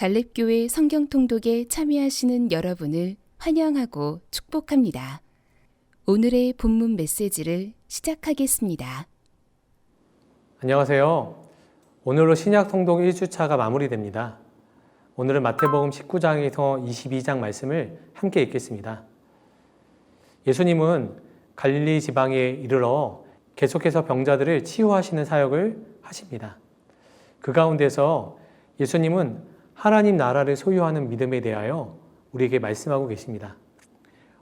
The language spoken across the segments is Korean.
갈렙교회 성경통독에 참여하시는 여러분을 환영하고 축복합니다. 오늘의 본문 메시지를 시작하겠습니다. 안녕하세요. 오늘로 신약 통독 1주차가 마무리됩니다. 오늘은 마태복음 19장에서 22장 말씀을 함께 읽겠습니다. 예수님은 갈릴리 지방에 이르러 계속해서 병자들을 치유하시는 사역을 하십니다. 그 가운데서 예수님은 하나님 나라를 소유하는 믿음에 대하여 우리에게 말씀하고 계십니다.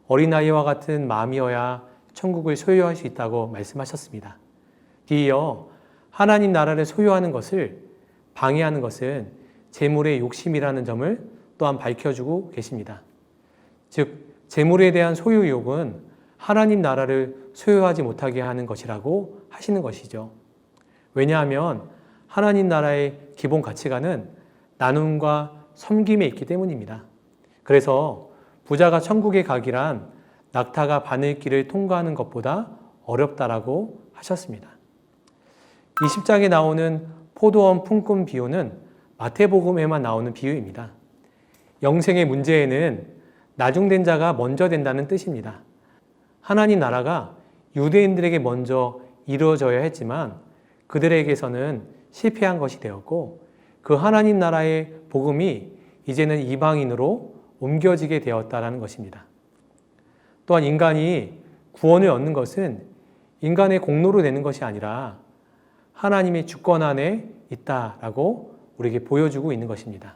어린아이와 같은 마음이어야 천국을 소유할 수 있다고 말씀하셨습니다. 뒤이어 하나님 나라를 소유하는 것을 방해하는 것은 재물의 욕심이라는 점을 또한 밝혀주고 계십니다. 즉, 재물에 대한 소유욕은 하나님 나라를 소유하지 못하게 하는 것이라고 하시는 것이죠. 왜냐하면 하나님 나라의 기본 가치관은 나눔과 섬김에 있기 때문입니다. 그래서 부자가 천국에 가기란 낙타가 바늘길을 통과하는 것보다 어렵다라고 하셨습니다. 20장에 나오는 포도원 품꾼 비유는 마태복음에만 나오는 비유입니다. 영생의 문제에는 나중된 자가 먼저 된다는 뜻입니다. 하나님 나라가 유대인들에게 먼저 이루어져야 했지만 그들에게서는 실패한 것이 되었고 그 하나님 나라의 복음이 이제는 이방인으로 옮겨지게 되었다는 것입니다. 또한 인간이 구원을 얻는 것은 인간의 공로로 되는 것이 아니라 하나님의 주권 안에 있다라고 우리에게 보여주고 있는 것입니다.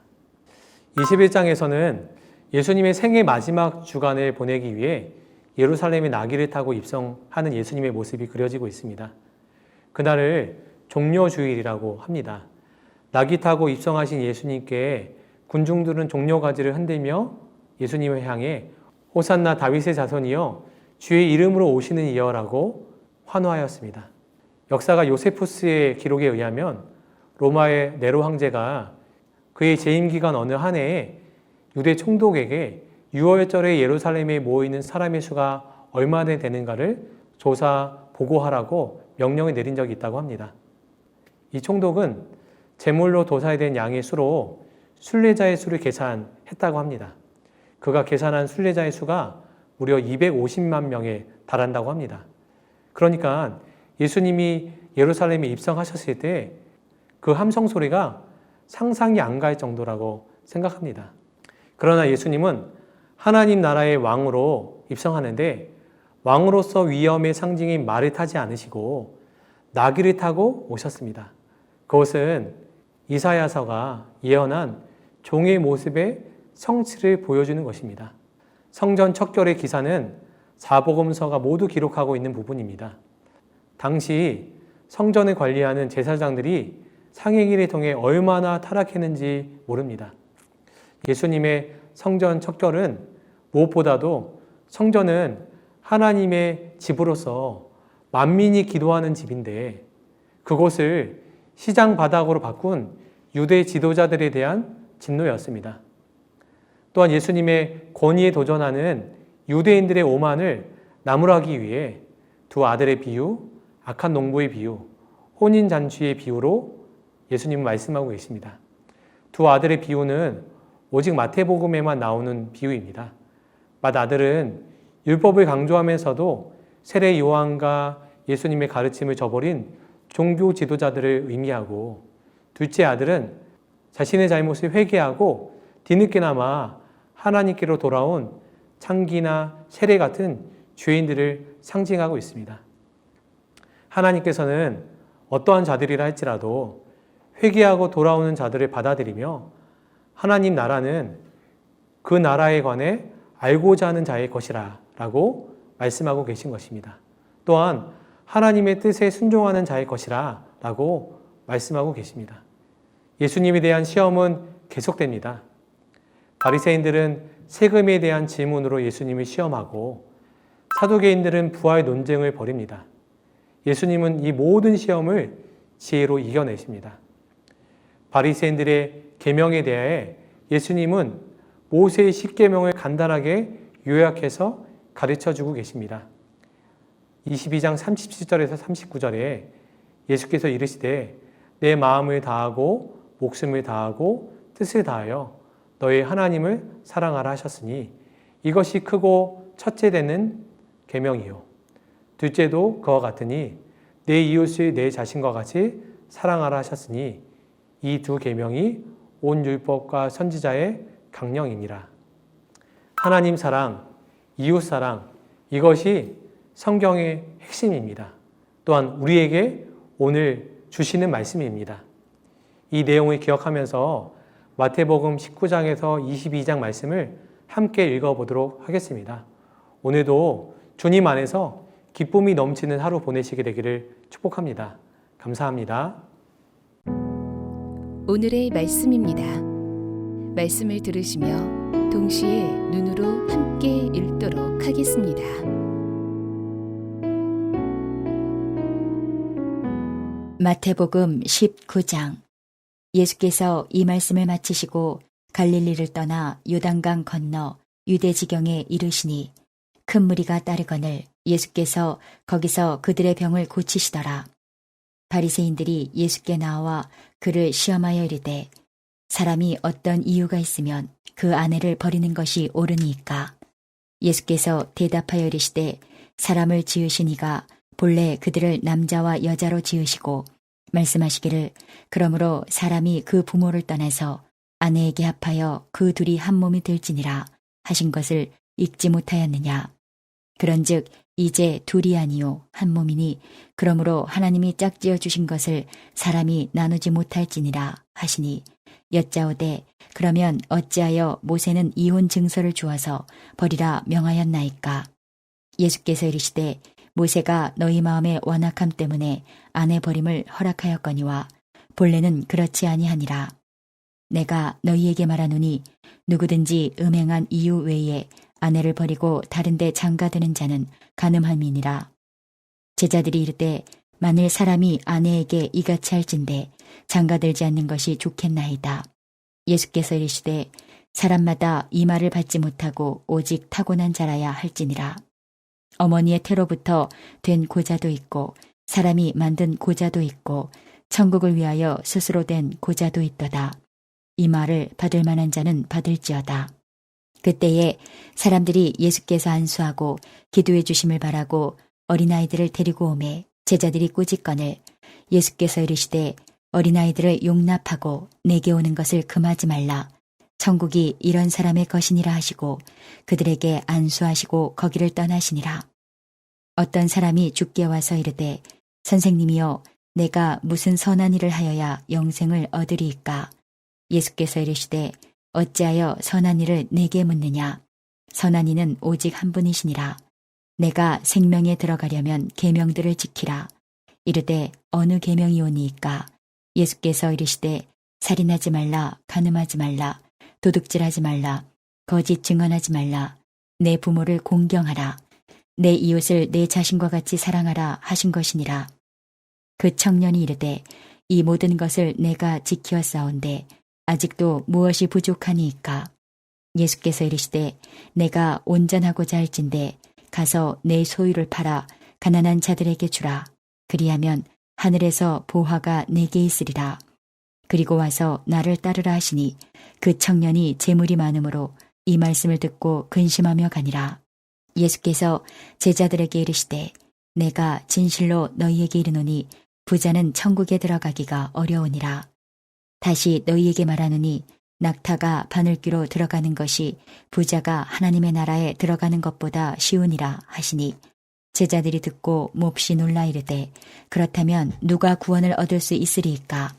21장에서는 예수님의 생애 마지막 주간을 보내기 위해 예루살렘에 나귀를 타고 입성하는 예수님의 모습이 그려지고 있습니다. 그날을 종려주일이라고 합니다. 나귀 타고 입성하신 예수님께 군중들은 종려가지를 흔들며 예수님을 향해 호산나 다윗의 자손이여 주의 이름으로 오시는 이여라고 환호하였습니다. 역사가 요세푸스의 기록에 의하면 로마의 네로 황제가 그의 재임 기간 어느 한 해에 유대 총독에게 유월절에 예루살렘에 모이는 사람의 수가 얼마나 되는가를 조사 보고하라고 명령을 내린 적이 있다고 합니다. 이 총독은 제물로 도사된 양의 수로 순례자의 수를 계산했다고 합니다. 그가 계산한 순례자의 수가 무려 250만 명에 달한다고 합니다. 그러니까 예수님이 예루살렘에 입성하셨을 때 그 함성 소리가 상상이 안 갈 정도라고 생각합니다. 그러나 예수님은 하나님 나라의 왕으로 입성하는데 왕으로서 위엄의 상징인 말을 타지 않으시고 나귀를 타고 오셨습니다. 그것은 이사야서가 예언한 종의 모습의 성취를 보여주는 것입니다. 성전 척결의 기사는 사복음서가 모두 기록하고 있는 부분입니다. 당시 성전을 관리하는 제사장들이 상행일을 통해 얼마나 타락했는지 모릅니다. 예수님의 성전 척결은 무엇보다도 성전은 하나님의 집으로서 만민이 기도하는 집인데 그곳을 시장 바닥으로 바꾼 유대 지도자들에 대한 진노였습니다. 또한 예수님의 권위에 도전하는 유대인들의 오만을 나무라기 위해 두 아들의 비유, 악한 농부의 비유, 혼인잔치의 비유로 예수님은 말씀하고 계십니다. 두 아들의 비유는 오직 마태복음에만 나오는 비유입니다. 맏아들은 율법을 강조하면서도 세례 요한과 예수님의 가르침을 저버린 종교 지도자들을 의미하고 둘째 아들은 자신의 잘못을 회개하고 뒤늦게나마 하나님께로 돌아온 창기나 세례 같은 죄인들을 상징하고 있습니다. 하나님께서는 어떠한 자들이라 할지라도 회개하고 돌아오는 자들을 받아들이며 하나님 나라는 그 나라에 관해 알고자 하는 자의 것이라 라고 말씀하고 계신 것입니다. 또한 하나님의 뜻에 순종하는 자의 것이라 라고 말씀하고 계십니다. 예수님에 대한 시험은 계속됩니다. 바리새인들은 세금에 대한 질문으로 예수님을 시험하고 사두개인들은 부활 논쟁을 벌입니다. 예수님은 이 모든 시험을 지혜로 이겨내십니다. 바리새인들의 계명에 대해 예수님은 모세의 10계명을 간단하게 요약해서 가르쳐주고 계십니다. 22장 37절에서 39절에 예수께서 이르시되 내 마음을 다하고 목숨을 다하고 뜻을 다하여 너희 하나님을 사랑하라 하셨으니 이것이 크고 첫째 되는 계명이요. 둘째도 그와 같으니 내 이웃을 내 자신과 같이 사랑하라 하셨으니 이 두 계명이 온 율법과 선지자의 강령이니라. 하나님 사랑, 이웃 사랑, 이것이 성경의 핵심입니다. 또한 우리에게 오늘 주시는 말씀입니다. 이 내용을 기억하면서 마태복음 19장에서 22장 말씀을 함께 읽어보도록 하겠습니다. 오늘도 주님 안에서 기쁨이 넘치는 하루 보내시게 되기를 축복합니다. 감사합니다. 오늘의 말씀입니다. 말씀을 들으시며 동시에 눈으로 함께 읽도록 하겠습니다. 마태복음 19장. 예수께서 이 말씀을 마치시고 갈릴리를 떠나 요단강 건너 유대지경에 이르시니 큰 무리가 따르거늘 예수께서 거기서 그들의 병을 고치시더라. 바리새인들이 예수께 나와 그를 시험하여 이르되 사람이 어떤 이유가 있으면 그 아내를 버리는 것이 옳으니까. 예수께서 대답하여 이르시되 사람을 지으신 이가 본래 그들을 남자와 여자로 지으시고 말씀하시기를 그러므로 사람이 그 부모를 떠나서 아내에게 합하여 그 둘이 한 몸이 될지니라 하신 것을 읽지 못하였느냐. 그런즉 이제 둘이 아니요 한 몸이니 그러므로 하나님이 짝지어 주신 것을 사람이 나누지 못할지니라 하시니 여짜오되 그러면 어찌하여 모세는 이혼 증서를 주어서 버리라 명하였나이까. 예수께서 이르시되 모세가 너희 마음의 완악함 때문에 아내 버림을 허락하였거니와 본래는 그렇지 아니하니라. 내가 너희에게 말하노니 누구든지 음행한 이유 외에 아내를 버리고 다른 데 장가드는 자는 간음함이니라. 제자들이 이르되 만일 사람이 아내에게 이같이 할진대 장가들지 않는 것이 좋겠나이다. 예수께서 이르시되 사람마다 이 말을 받지 못하고 오직 타고난 자라야 할지니라. 어머니의 태로부터 된 고자도 있고 사람이 만든 고자도 있고 천국을 위하여 스스로 된 고자도 있도다. 이 말을 받을 만한 자는 받을지어다. 그때에 사람들이 예수께서 안수하고 기도해 주심을 바라고 어린아이들을 데리고 오매 제자들이 꾸짖거늘 예수께서 이르시되 어린아이들을 용납하고 내게 오는 것을 금하지 말라. 천국이 이런 사람의 것이니라 하시고 그들에게 안수하시고 거기를 떠나시니라. 어떤 사람이 주께 와서 이르되 선생님이여 내가 무슨 선한 일을 하여야 영생을 얻으리이까. 예수께서 이르시되 어찌하여 선한 일을 내게 묻느냐. 선한 이는 오직 한 분이시니라. 내가 생명에 들어가려면 계명들을 지키라. 이르되 어느 계명이오니이까. 예수께서 이르시되 살인하지 말라, 간음하지 말라, 도둑질하지 말라, 거짓 증언하지 말라, 내 부모를 공경하라, 내 이웃을 내 자신과 같이 사랑하라 하신 것이니라. 그 청년이 이르되 이 모든 것을 내가 지키었사온데 아직도 무엇이 부족하니이까. 예수께서 이르시되 내가 온전하고자 할진대 가서 내 소유를 팔아 가난한 자들에게 주라. 그리하면 하늘에서 보화가 내게 있으리라. 그리고 와서 나를 따르라 하시니 그 청년이 재물이 많으므로 이 말씀을 듣고 근심하며 가니라. 예수께서 제자들에게 이르시되 내가 진실로 너희에게 이르노니 부자는 천국에 들어가기가 어려우니라. 다시 너희에게 말하노니 낙타가 바늘귀로 들어가는 것이 부자가 하나님의 나라에 들어가는 것보다 쉬우니라 하시니 제자들이 듣고 몹시 놀라 이르되 그렇다면 누가 구원을 얻을 수 있으리이까.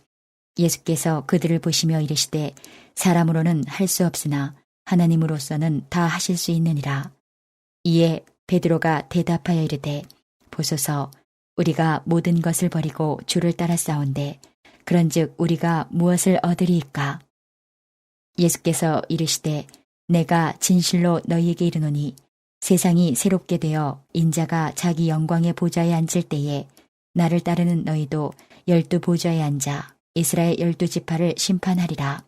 예수께서 그들을 보시며 이르시되 사람으로는 할 수 없으나 하나님으로서는 다 하실 수 있느니라. 이에 베드로가 대답하여 이르되 보소서 우리가 모든 것을 버리고 주를 따라 싸운데 그런즉 우리가 무엇을 얻으리이까. 예수께서 이르시되 내가 진실로 너희에게 이르노니 세상이 새롭게 되어 인자가 자기 영광의 보좌에 앉을 때에 나를 따르는 너희도 12 보좌에 앉아 이스라엘 12지파를 심판하리라.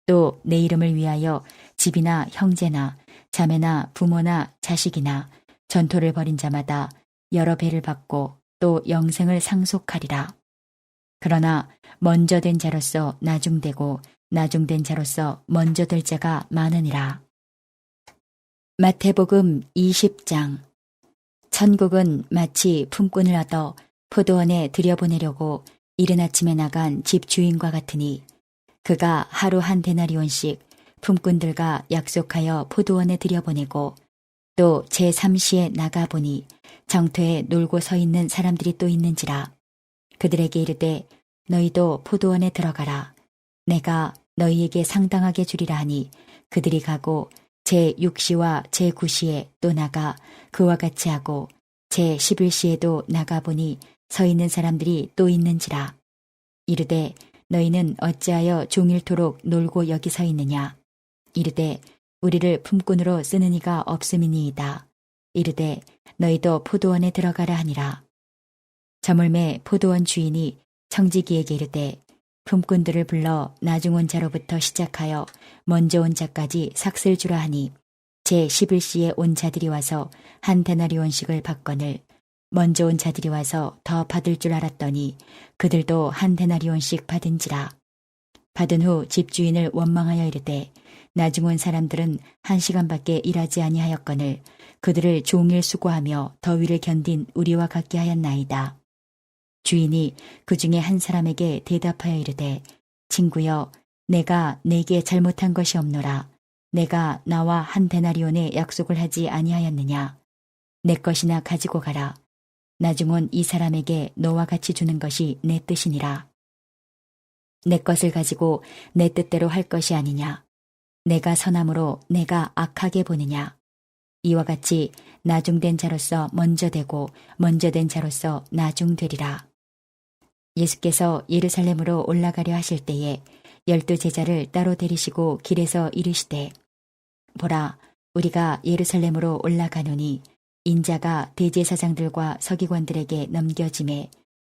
또 내 이름을 위하여 집이나 형제나 자매나 부모나 자식이나 전토를 벌인 자마다 여러 배를 받고 또 영생을 상속하리라. 그러나 먼저 된 자로서 나중되고 나중된 자로서 먼저 될 자가 많으니라. 마태복음 20장. 천국은 마치 품꾼을 얻어 포도원에 들여보내려고 이른 아침에 나간 집주인과 같으니 그가 하루 한 데나리온씩 품꾼들과 약속하여 포도원에 들여보내고 또 제3시에 나가보니 정토에 놀고 서 있는 사람들이 또 있는지라. 그들에게 이르되 너희도 포도원에 들어가라. 내가 너희에게 상당하게 주리라 하니 그들이 가고 제6시와 제9시에 또 나가 그와 같이 하고 제11시에도 나가보니 서 있는 사람들이 또 있는지라. 이르되 너희는 어찌하여 종일토록 놀고 여기 서 있느냐. 이르되 우리를 품꾼으로 쓰는 이가 없음이니이다. 이르되 너희도 포도원에 들어가라 하니라. 저물매 포도원 주인이 청지기에게 이르되 품꾼들을 불러 나중 온 자로부터 시작하여 먼저 온 자까지 삭슬 주라 하니 제11시에 온 자들이 와서 한 데나리온씩을 받거늘 먼저 온 자들이 와서 더 받을 줄 알았더니 그들도 한 데나리온씩 받은지라. 받은 후 집주인을 원망하여 이르되 나중 온 사람들은 1시간밖에 일하지 아니하였거늘 그들을 종일 수고하며 더위를 견딘 우리와 같게 하였나이다. 주인이 그 중에 한 사람에게 대답하여 이르되 친구여 내가 네게 잘못한 것이 없노라. 내가 나와 한 데나리온의 약속을 하지 아니하였느냐. 내 것이나 가지고 가라. 나중 온 이 사람에게 너와 같이 주는 것이 내 뜻이니라. 내 것을 가지고 내 뜻대로 할 것이 아니냐. 내가 선함으로 내가 악하게 보느냐. 이와 같이 나중된 자로서 먼저 되고 먼저 된 자로서 나중되리라. 예수께서 예루살렘으로 올라가려 하실 때에 12 제자를 따로 데리시고 길에서 이르시되 보라 우리가 예루살렘으로 올라가노니 인자가 대제사장들과 서기관들에게 넘겨짐에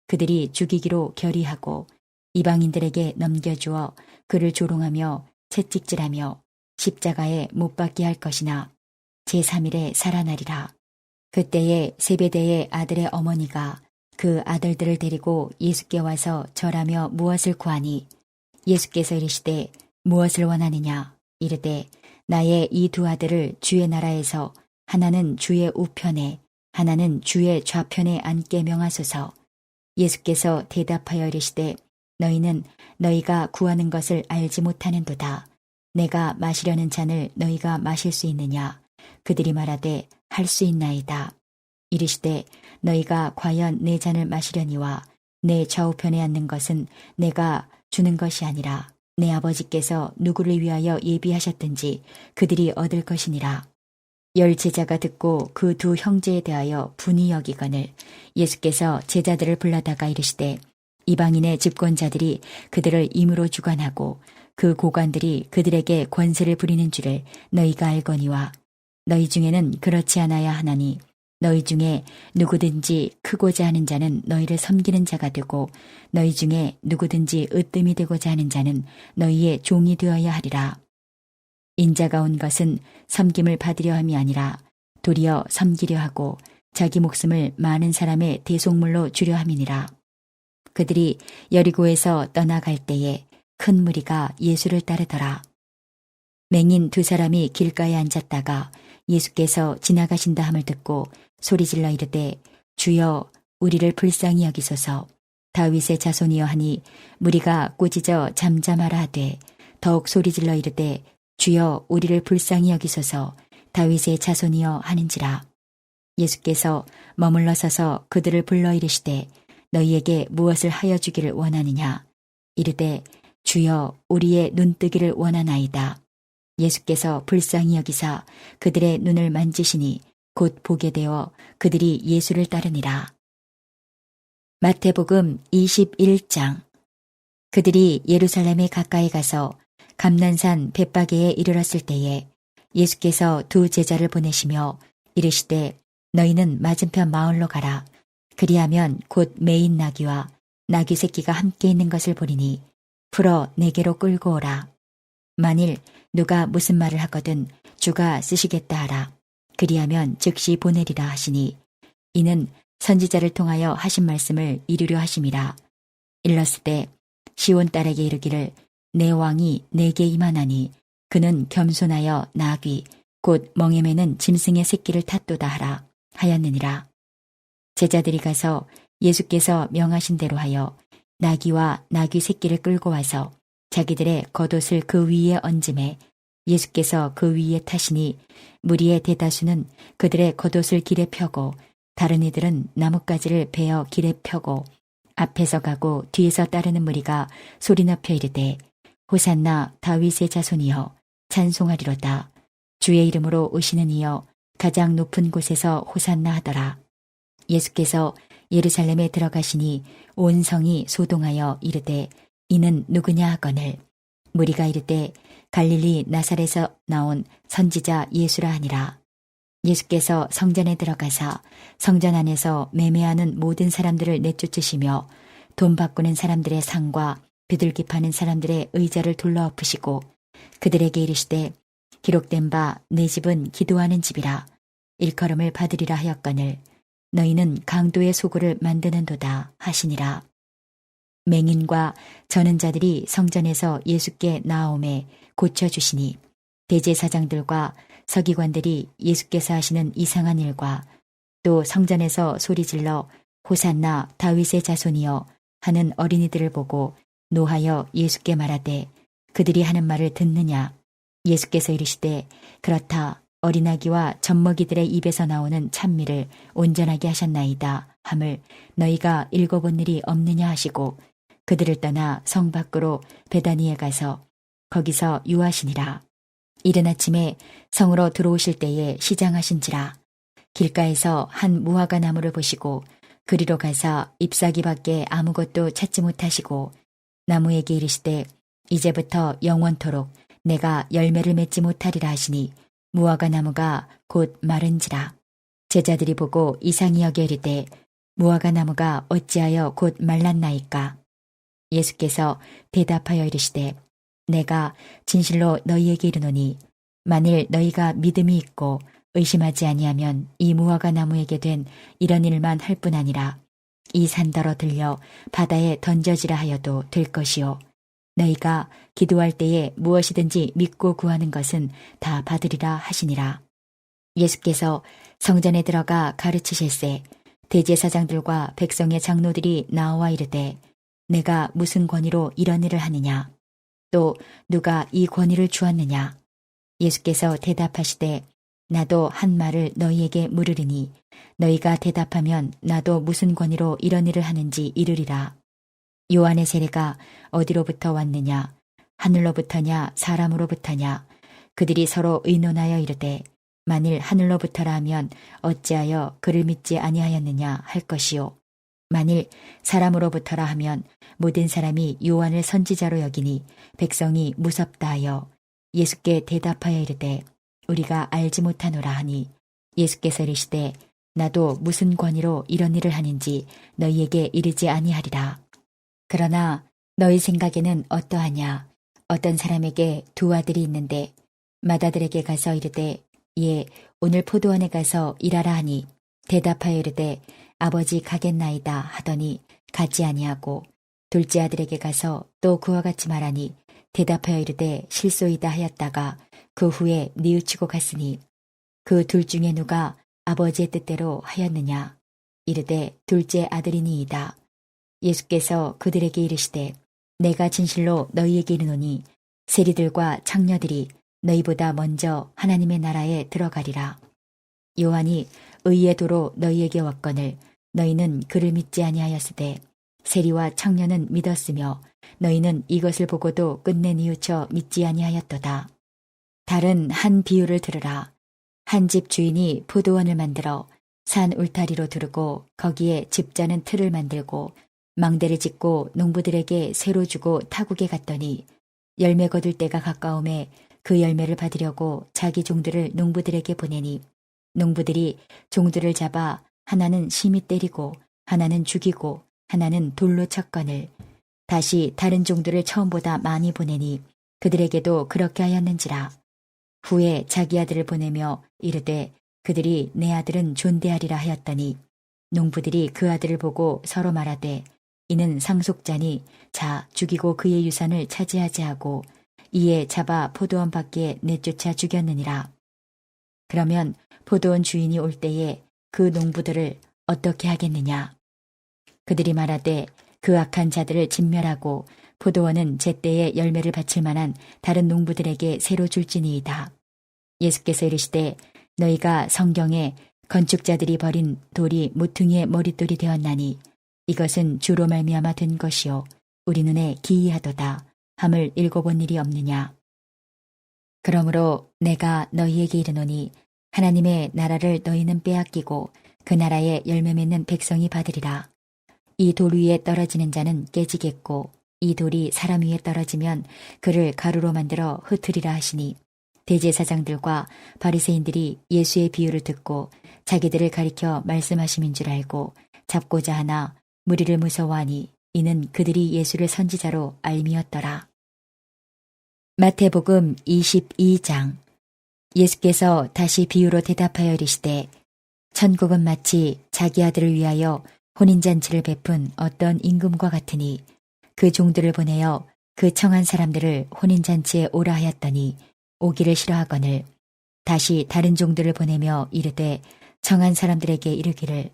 그들이 죽이기로 결의하고 이방인들에게 넘겨주어 그를 조롱하며 채찍질하며 십자가에 못 박게 할 것이나 제3일에 살아나리라. 그때에 세베대의 아들의 어머니가 그 아들들을 데리고 예수께 와서 절하며 무엇을 구하니 예수께서 이르시되 무엇을 원하느냐. 이르되 나의 이 2 아들을 주의 나라에서 하나는 주의 우편에 하나는 주의 좌편에 앉게 명하소서. 예수께서 대답하여 이르시되 너희는 너희가 구하는 것을 알지 못하는도다. 내가 마시려는 잔을 너희가 마실 수 있느냐. 그들이 말하되 할 수 있나이다. 이르시되 너희가 과연 내 잔을 마시려니와 내 좌우편에 앉는 것은 내가 주는 것이 아니라 내 아버지께서 누구를 위하여 예비하셨든지 그들이 얻을 것이니라. 10 제자가 듣고 그 2 형제에 대하여 분이 여기거늘 예수께서 제자들을 불러다가 이르시되 이방인의 집권자들이 그들을 임으로 주관하고 그 고관들이 그들에게 권세를 부리는 줄을 너희가 알거니와 너희 중에는 그렇지 않아야 하나니 너희 중에 누구든지 크고자 하는 자는 너희를 섬기는 자가 되고 너희 중에 누구든지 으뜸이 되고자 하는 자는 너희의 종이 되어야 하리라. 인자가 온 것은 섬김을 받으려 함이 아니라 도리어 섬기려 하고 자기 목숨을 많은 사람의 대속물로 주려 함이니라. 그들이 여리고에서 떠나갈 때에 큰 무리가 예수를 따르더라. 맹인 2 사람이 길가에 앉았다가 예수께서 지나가신다 함을 듣고 소리질러 이르되 주여 우리를 불쌍히 여기소서. 다윗의 자손이여 하니 무리가 꾸짖어 잠잠하라 하되 더욱 소리질러 이르되 주여 우리를 불쌍히 여기소서. 다윗의 자손이여 하는지라. 예수께서 머물러 서서 그들을 불러 이르시되 너희에게 무엇을 하여 주기를 원하느냐. 이르되 주여 우리의 눈뜨기를 원하나이다. 예수께서 불쌍히 여기사 그들의 눈을 만지시니 곧 보게 되어 그들이 예수를 따르니라. 마태복음 21장. 그들이 예루살렘에 가까이 가서 감난산 벳바게에 이르렀을 때에 예수께서 2 제자를 보내시며 이르시되 너희는 맞은편 마을로 가라. 그리하면 곧 매인 나귀와 나귀 새끼가 함께 있는 것을 보리니 풀어 내게로 끌고 오라. 만일 누가 무슨 말을 하거든 주가 쓰시겠다 하라. 그리하면 즉시 보내리라 하시니 이는 선지자를 통하여 하신 말씀을 이루려 하심이라. 일렀을 때 시온 딸에게 이르기를 내 왕이 내게 임하나니 그는 겸손하여 나귀 곧 멍에 매는 짐승의 새끼를 탔도다 하라 하였느니라. 제자들이 가서 예수께서 명하신 대로 하여 나귀와 나귀 새끼를 끌고 와서 자기들의 겉옷을 그 위에 얹음에 예수께서 그 위에 타시니 무리의 대다수는 그들의 겉옷을 길에 펴고 다른 이들은 나뭇가지를 베어 길에 펴고 앞에서 가고 뒤에서 따르는 무리가 소리 높여 이르되 호산나 다윗의 자손이여 찬송하리로다. 주의 이름으로 오시는 이여 가장 높은 곳에서 호산나 하더라. 예수께서 예루살렘에 들어가시니 온 성이 소동하여 이르되 이는 누구냐 하거늘 무리가 이르되 갈릴리 나사렛에서 나온 선지자 예수라 하니라. 예수께서 성전에 들어가사 성전 안에서 매매하는 모든 사람들을 내쫓으시며 돈 바꾸는 사람들의 상과 비둘기 파는 사람들의 의자를 둘러엎으시고 그들에게 이르시되 기록된 바 내 집은 기도하는 집이라 일컬음을 받으리라 하였거늘 너희는 강도의 소굴을 만드는도다 하시니라. 맹인과 저는 자들이 성전에서 예수께 나아오매 고쳐주시니 대제사장들과 서기관들이 예수께서 하시는 이상한 일과 또 성전에서 소리질러 호산나 다윗의 자손이여 하는 어린이들을 보고 노하여 예수께 말하되 그들이 하는 말을 듣느냐. 예수께서 이르시되 그렇다. 어린아기와 젖먹이들의 입에서 나오는 찬미를 온전하게 하셨나이다 함을 너희가 읽어본 일이 없느냐 하시고 그들을 떠나 성 밖으로 베다니에 가서 거기서 유하시니라. 이른 아침에 성으로 들어오실 때에 시장하신지라. 길가에서 한 무화과 나무를 보시고 그리로 가서 잎사귀밖에 아무것도 찾지 못하시고 나무에게 이르시되 이제부터 영원토록 내가 열매를 맺지 못하리라 하시니 무화과 나무가 곧 마른지라. 제자들이 보고 이상히 여겨 이르되 무화과 나무가 어찌하여 곧 말랐나이까. 예수께서 대답하여 이르시되 내가 진실로 너희에게 이르노니 만일 너희가 믿음이 있고 의심하지 아니하면 이 무화과 나무에게 된 이런 일만 할 뿐 아니라 이 산더러 들려 바다에 던져지라 하여도 될 것이요 너희가 기도할 때에 무엇이든지 믿고 구하는 것은 다 받으리라 하시니라. 예수께서 성전에 들어가 가르치실세 대제사장들과 백성의 장로들이 나와 이르되 내가 무슨 권위로 이런 일을 하느냐. 또 누가 이 권위를 주었느냐. 예수께서 대답하시되 나도 한 말을 너희에게 물으리니 너희가 대답하면 나도 무슨 권위로 이런 일을 하는지 이르리라. 요한의 세례가 어디로부터 왔느냐. 하늘로부터냐 사람으로부터냐. 그들이 서로 의논하여 이르되 만일 하늘로부터라 하면 어찌하여 그를 믿지 아니하였느냐 할 것이요. 만일 사람으로부터라 하면 모든 사람이 요한을 선지자로 여기니 백성이 무섭다 하여 예수께 대답하여 이르되 우리가 알지 못하노라 하니 예수께서 이르시되 나도 무슨 권위로 이런 일을 하는지 너희에게 이르지 아니하리라. 그러나 너희 생각에는 어떠하냐. 어떤 사람에게 두 아들이 있는데 맏아들에게 가서 이르되 예 오늘 포도원에 가서 일하라 하니 대답하여 이르되 아버지 가겠나이다 하더니 가지 아니하고 둘째 아들에게 가서 또 그와 같이 말하니 대답하여 이르되 실소이다 하였다가 그 후에 뉘우치고 갔으니 그 둘 중에 누가 아버지의 뜻대로 하였느냐. 이르되 둘째 아들이니이다. 예수께서 그들에게 이르시되 내가 진실로 너희에게 이르노니 세리들과 창녀들이 너희보다 먼저 하나님의 나라에 들어가리라. 요한이 의의 도로 너희에게 왔거늘 너희는 그를 믿지 아니하였으되 세리와 창녀는 믿었으며 너희는 이것을 보고도 끝내 뉘우쳐 믿지 아니하였도다. 다른 한 비유를 들으라. 한 집 주인이 포도원을 만들어 산 울타리로 두르고 거기에 집자는 틀을 만들고 망대를 짓고 농부들에게 새로 주고 타국에 갔더니 열매 거둘 때가 가까움에 그 열매를 받으려고 자기 종들을 농부들에게 보내니 농부들이 종들을 잡아 하나는 심히 때리고 하나는 죽이고 하나는 돌로 쳤거늘 다시 다른 종들을 처음보다 많이 보내니 그들에게도 그렇게 하였는지라. 후에 자기 아들을 보내며 이르되 그들이 내 아들은 존대하리라 하였더니 농부들이 그 아들을 보고 서로 말하되 이는 상속자니 자 죽이고 그의 유산을 차지하지 하고 이에 잡아 포도원 밖에 내쫓아 죽였느니라. 그러면 포도원 주인이 올 때에 그 농부들을 어떻게 하겠느냐? 그들이 말하되 그 악한 자들을 진멸하고 포도원은 제때에 열매를 바칠 만한 다른 농부들에게 새로 줄지니이다. 예수께서 이르시되 너희가 성경에 건축자들이 버린 돌이 모퉁이의 머릿돌이 되었나니 이것은 주로 말미암아 된 것이요 우리 눈에 기이하도다 함을 읽어본 일이 없느냐. 그러므로 내가 너희에게 이르노니 하나님의 나라를 너희는 빼앗기고 그 나라에 열매 맺는 백성이 받으리라. 이 돌 위에 떨어지는 자는 깨지겠고 이 돌이 사람 위에 떨어지면 그를 가루로 만들어 흩으리라 하시니 대제사장들과 바리새인들이 예수의 비유를 듣고 자기들을 가리켜 말씀하심인 줄 알고 잡고자 하나 무리를 무서워하니 이는 그들이 예수를 선지자로 알미었더라. 마태복음 22장. 예수께서 다시 비유로 대답하여 이르시되 천국은 마치 자기 아들을 위하여 혼인잔치를 베푼 어떤 임금과 같으니 그 종들을 보내어 그 청한 사람들을 혼인잔치에 오라 하였더니 오기를 싫어하거늘 다시 다른 종들을 보내며 이르되 청한 사람들에게 이르기를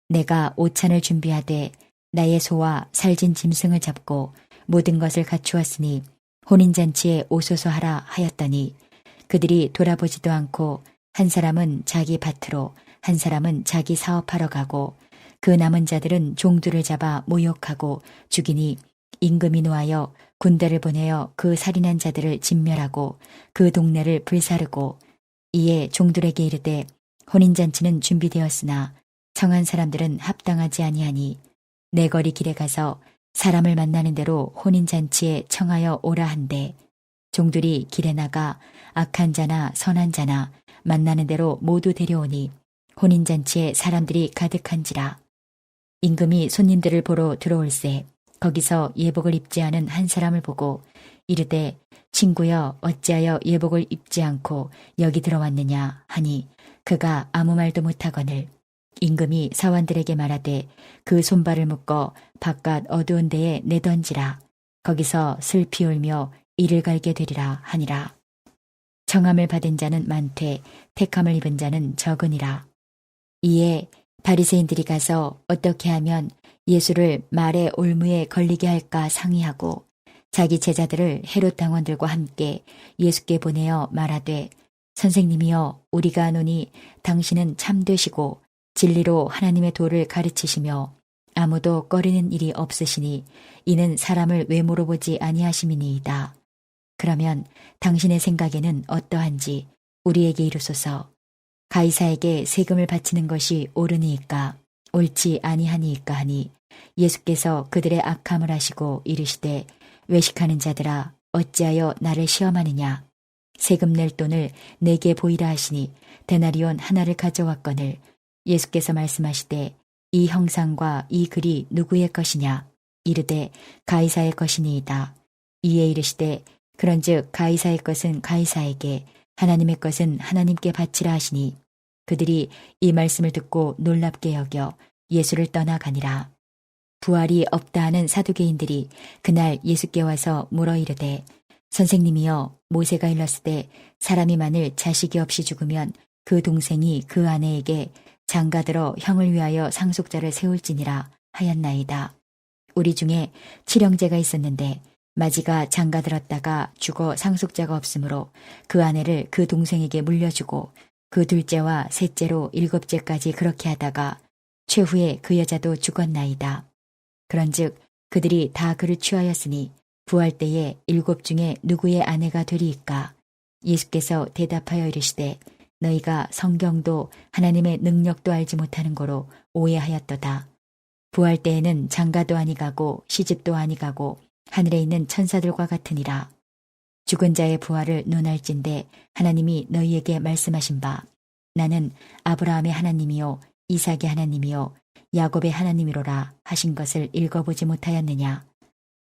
내가 오찬을 준비하되 나의 소와 살진 짐승을 잡고 모든 것을 갖추었으니 혼인잔치에 오소서 하라 하였더니 그들이 돌아보지도 않고 한 사람은 자기 밭으로 한 사람은 자기 사업하러 가고 그 남은 자들은 종들을 잡아 모욕하고 죽이니 임금이 노하여 군대를 보내어 그 살인한 자들을 진멸하고 그 동네를 불사르고 이에 종들에게 이르되 혼인잔치는 준비되었으나 청한 사람들은 합당하지 아니하니 내 거리 길에 가서 사람을 만나는 대로 혼인잔치에 청하여 오라 한대 종들이 길에 나가 악한 자나 선한 자나 만나는 대로 모두 데려오니 혼인잔치에 사람들이 가득한지라. 임금이 손님들을 보러 들어올새 거기서 예복을 입지 않은 한 사람을 보고 이르되 친구여 어찌하여 예복을 입지 않고 여기 들어왔느냐 하니 그가 아무 말도 못하거늘 임금이 사원들에게 말하되 그 손발을 묶어 바깥 어두운 데에 내던지라. 거기서 슬피 울며 이를 갈게 되리라 하니라. 청함을 받은 자는 많되 택함을 입은 자는 적으니라. 이에 바리새인들이 가서 어떻게 하면 예수를 말의 올무에 걸리게 할까 상의하고 자기 제자들을 헤롯 당원들과 함께 예수께 보내어 말하되 선생님이여 우리가 아노니 당신은 참되시고 진리로 하나님의 도를 가르치시며 아무도 꺼리는 일이 없으시니 이는 사람을 외모로 보지 아니하심이니이다. 그러면 당신의 생각에는 어떠한지 우리에게 이르소서. 가이사에게 세금을 바치는 것이 옳으니이까 옳지 아니하니이까 하니 예수께서 그들의 악함을 아시고 이르시되 외식하는 자들아 어찌하여 나를 시험하느냐. 세금 낼 돈을 내게 보이라 하시니 데나리온 하나를 가져왔거늘 예수께서 말씀하시되 이 형상과 이 글이 누구의 것이냐. 이르되 가이사의 것이니이다. 이에 이르시되 그런즉 가이사의 것은 가이사에게 하나님의 것은 하나님께 바치라 하시니 그들이 이 말씀을 듣고 놀랍게 여겨 예수를 떠나가니라. 부활이 없다 하는 사두개인들이 그날 예수께 와서 물어 이르되 선생님이여 모세가 일렀을 때 사람이 만일 자식이 없이 죽으면 그 동생이 그 아내에게 장가들어 형을 위하여 상속자를 세울지니라 하였나이다. 우리 중에 칠형제가 있었는데 마지가 장가들었다가 죽어 상속자가 없으므로 그 아내를 그 동생에게 물려주고 그 둘째와 셋째로 일곱째까지 그렇게 하다가 최후에 그 여자도 죽었나이다. 그런즉 그들이 다 그를 취하였으니 부활 때에 일곱 중에 누구의 아내가 되리이까? 예수께서 대답하여 이르시되 너희가 성경도 하나님의 능력도 알지 못하는 고로 오해하였도다. 부활 때에는 장가도 아니가고 시집도 아니가고 하늘에 있는 천사들과 같으니라. 죽은 자의 부활을 논할진대 하나님이 너희에게 말씀하신 바 나는 아브라함의 하나님이요 이삭의 하나님이요 야곱의 하나님이로라 하신 것을 읽어보지 못하였느냐.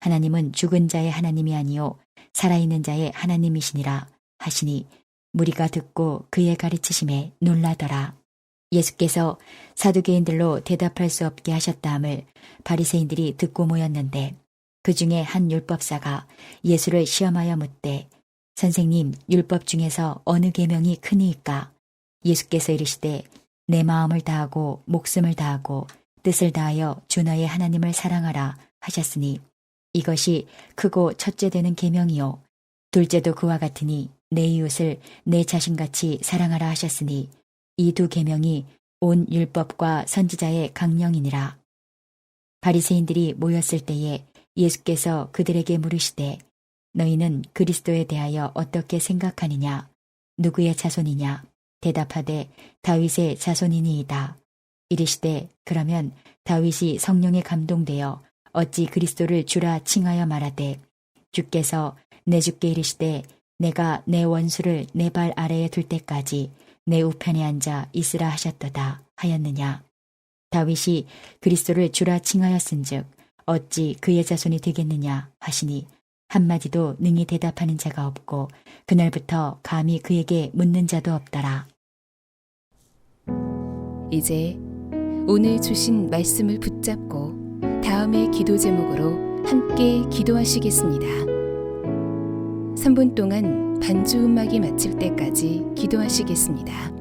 하나님은 죽은 자의 하나님이 아니요 살아있는 자의 하나님이시니라 하시니 무리가 듣고 그의 가르치심에 놀라더라. 예수께서 사두개인들로 대답할 수 없게 하셨다함을 바리새인들이 듣고 모였는데 그 중에 한 율법사가 예수를 시험하여 묻되 선생님, 율법 중에서 어느 계명이 크니이까? 예수께서 이르시되 내 마음을 다하고 목숨을 다하고 뜻을 다하여 주 너의 하나님을 사랑하라 하셨으니 이것이 크고 첫째 되는 계명이요 둘째도 그와 같으니 내 이웃을 내 자신같이 사랑하라 하셨으니 이 두 계명이 온 율법과 선지자의 강령이니라. 바리새인들이 모였을 때에 예수께서 그들에게 물으시되 너희는 그리스도에 대하여 어떻게 생각하느냐? 누구의 자손이냐? 대답하되 다윗의 자손이니이다. 이르시되 그러면 다윗이 성령에 감동되어 어찌 그리스도를 주라 칭하여 말하되 주께서 내 주께 이르시되 내가 내 원수를 내 발 아래에 둘 때까지 내 우편에 앉아 있으라 하셨도다 하였느냐. 다윗이 그리스도를 주라 칭하였은즉 어찌 그의 자손이 되겠느냐 하시니 한마디도 능히 대답하는 자가 없고 그날부터 감히 그에게 묻는 자도 없더라. 이제 오늘 주신 말씀을 붙잡고 다음의 기도 제목으로 함께 기도하시겠습니다. 3분 동안 반주 음악이 마칠 때까지 기도하시겠습니다.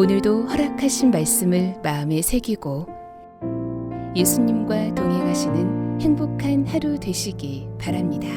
오늘도 허락하신 말씀을 마음에 새기고 예수님과 동행하시는 행복한 하루 되시기 바랍니다.